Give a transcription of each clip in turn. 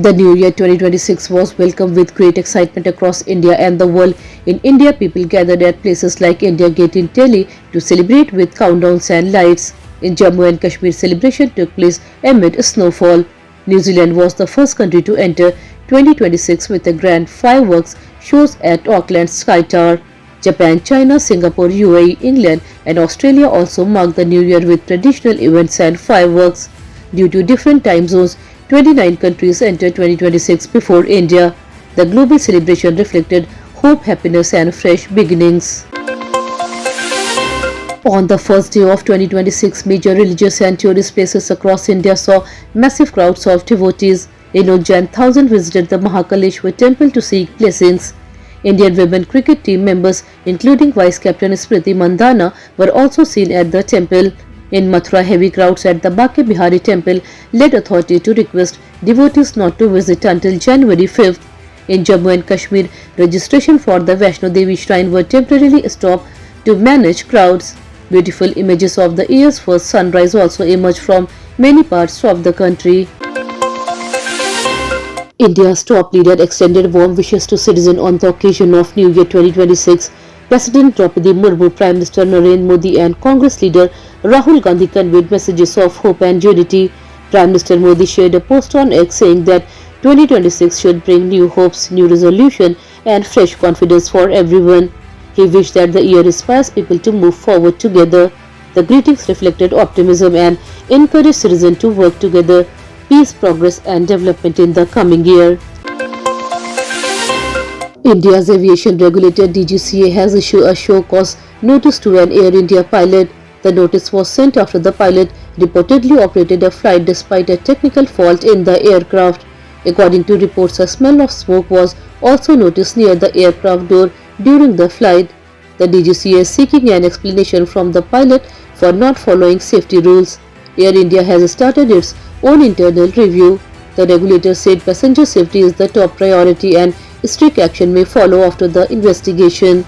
The New Year 2026 was welcomed with great excitement across India and the world. In India, people gathered at places like India Gate in Delhi to celebrate with countdowns and lights. In Jammu and Kashmir, celebration took place amid snowfall. New Zealand was the first country to enter 2026 with a grand fireworks shows at Auckland Sky Tower. Japan, China, Singapore, UAE, England, and Australia also marked the New Year with traditional events and fireworks. Due to different time zones, 29 countries entered 2026 before India. The global celebration reflected hope, happiness, and fresh beginnings. On the first day of 2026, major religious and tourist places across India saw massive crowds of devotees. In Ujjain, thousands visited the Mahakaleshwar temple to seek blessings. Indian women cricket team members, including Vice Captain Smriti Mandhana, were also seen at the temple. In Mathura, heavy crowds at the Bake Bihari temple led authorities to request devotees not to visit until January 5th. In Jammu and Kashmir, registration for the Vaishno Devi shrine were temporarily stopped to manage crowds. Beautiful images of the year's first sunrise also emerged from many parts of the country. India's top leader extended warm wishes to citizens on the occasion of New Year 2026. President Draupadi Murmu, Prime Minister Narendra Modi and Congress leader Rahul Gandhi conveyed messages of hope and unity. Prime Minister Modi shared a post on X saying that 2026 should bring new hopes, new resolution and fresh confidence for everyone. He wished that the year inspires people to move forward together. The greetings reflected optimism and encouraged citizens to work together, peace, progress and development in the coming year. India's aviation regulator DGCA has issued a show cause notice to an Air India pilot. The notice was sent after the pilot reportedly operated a flight despite a technical fault in the aircraft. According to reports, a smell of smoke was also noticed near the aircraft door during the flight. The DGCA is seeking an explanation from the pilot for not following safety rules. Air India has started its own internal review. The regulator said passenger safety is the top priority and strict action may follow after the investigation.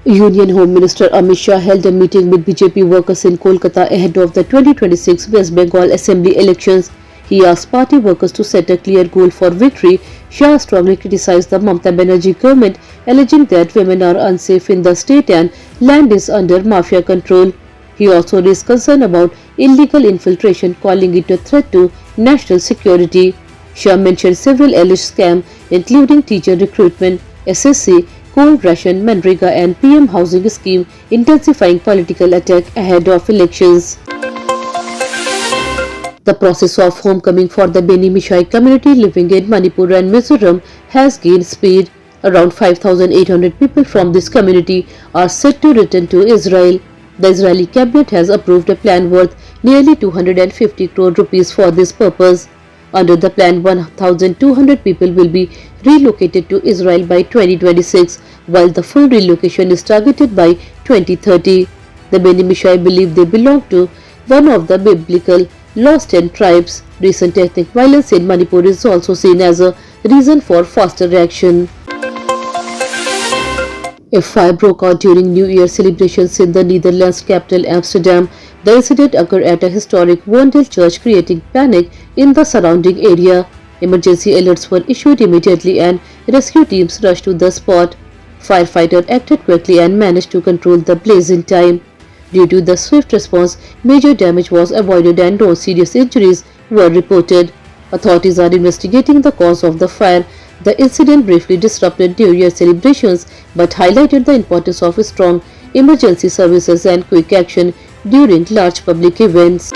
Union Home Minister Amit Shah held a meeting with BJP workers in Kolkata ahead of the 2026 West Bengal Assembly elections. He asked party workers to set a clear goal for victory. Shah strongly criticized the Mamata Banerjee government, alleging that women are unsafe in the state and land is under mafia control. He also raised concern about illegal infiltration, calling it a threat to national security. Shah mentioned several alleged scams, including teacher recruitment, SSC, coal ration, Manrega and PM housing scheme, intensifying political attack ahead of elections. The process of homecoming for the Beni Mishai community living in Manipur and Mizoram has gained speed. Around 5,800 people from this community are set to return to Israel. The Israeli cabinet has approved a plan worth nearly 250 crore rupees for this purpose. Under the plan, 1,200 people will be relocated to Israel by 2026, while the full relocation is targeted by 2030. The Beni Mishai believe they belong to one of the biblical lost 10 tribes. Recent ethnic violence in Manipur is also seen as a reason for faster reaction. A fire broke out during New Year celebrations in the Netherlands capital Amsterdam. The incident occurred at a historic Wondel church, creating panic in the surrounding area. Emergency alerts were issued immediately and rescue teams rushed to the spot. Firefighters acted quickly and managed to control the blaze in time. Due to the swift response, major damage was avoided and no serious injuries were reported. Authorities are investigating the cause of the fire. The incident briefly disrupted New Year celebrations but highlighted the importance of strong emergency services and quick action during large public events.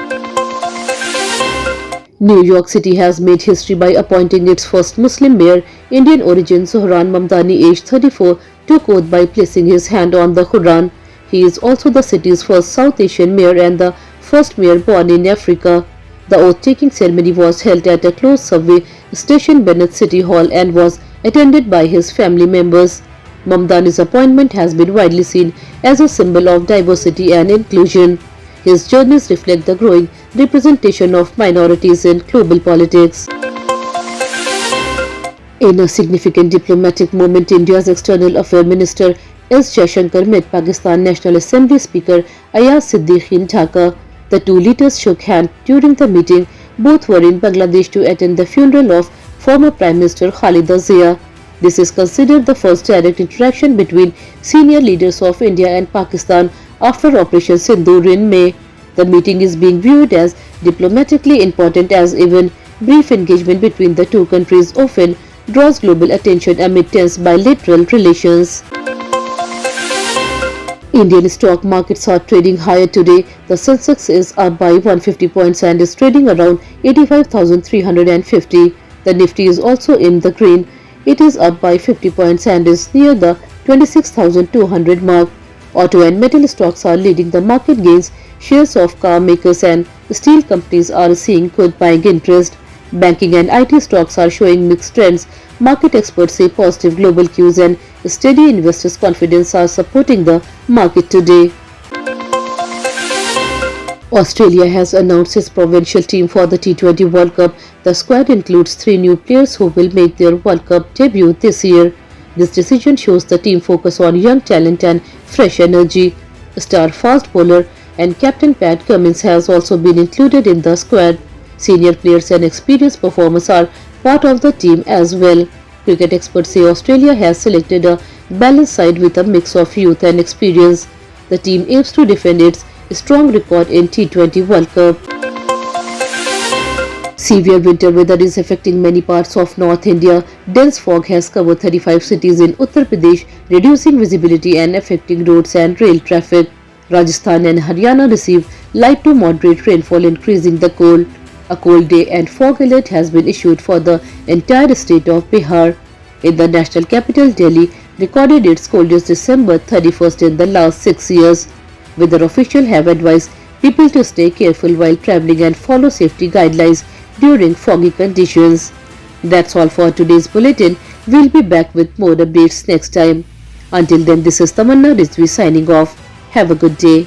New York City has made history by appointing its first Muslim mayor, Indian origin Zohran Mamdani, aged 34, took oath by placing his hand on the Quran. He is also the city's first South Asian mayor and the first mayor born in Africa. The oath-taking ceremony was held at a closed subway station Bennett City Hall and was attended by his family members. Mamdani's appointment has been widely seen as a symbol of diversity and inclusion. His journeys reflect the growing representation of minorities in global politics. In a significant diplomatic moment, India's External Affairs Minister S. Jaishankar met Pakistan National Assembly Speaker Ayaz Siddiqui in Dhaka. The two leaders shook hands during the meeting, Both were in Bangladesh to attend the funeral of former Prime Minister Khalida Zia. This is considered the first direct interaction between senior leaders of India and Pakistan after Operation Sindoor in May. The meeting is being viewed as diplomatically important as even brief engagement between the two countries often draws global attention amid tense bilateral relations. Indian stock markets are trading higher today. The Sensex is up by 150 points and is trading around 85,350. The Nifty is also in the green. It is up by 50 points and is near the 26,200 mark. Auto and metal stocks are leading the market gains. Shares of car makers and steel companies are seeing good buying interest. Banking and IT stocks are showing mixed trends. Market experts say positive global cues and steady investors' confidence are supporting the market today. Australia has announced its provincial team for the T20 World Cup. The squad includes 3 new players who will make their World Cup debut this year. This decision shows the team focus on young talent and fresh energy. Star fast bowler and captain Pat Cummins has also been included in the squad. Senior players and experienced performers are part of the team as well. Cricket experts say Australia has selected a balanced side with a mix of youth and experience. The team aims to defend its strong record in T20 World Cup. Severe winter weather is affecting many parts of North India. Dense fog has covered 35 cities in Uttar Pradesh, reducing visibility and affecting roads and rail traffic. Rajasthan and Haryana received light to moderate rainfall, increasing the cold. A cold day and fog alert has been issued for the entire state of Bihar. In the national capital, Delhi recorded its coldest December 31st in the last 6 years. Weather officials have advised people to stay careful while traveling and follow safety guidelines during foggy conditions. That's all for today's bulletin. We'll be back with more updates next time. Until then, this is Tamanna Rizvi signing off. Have a good day.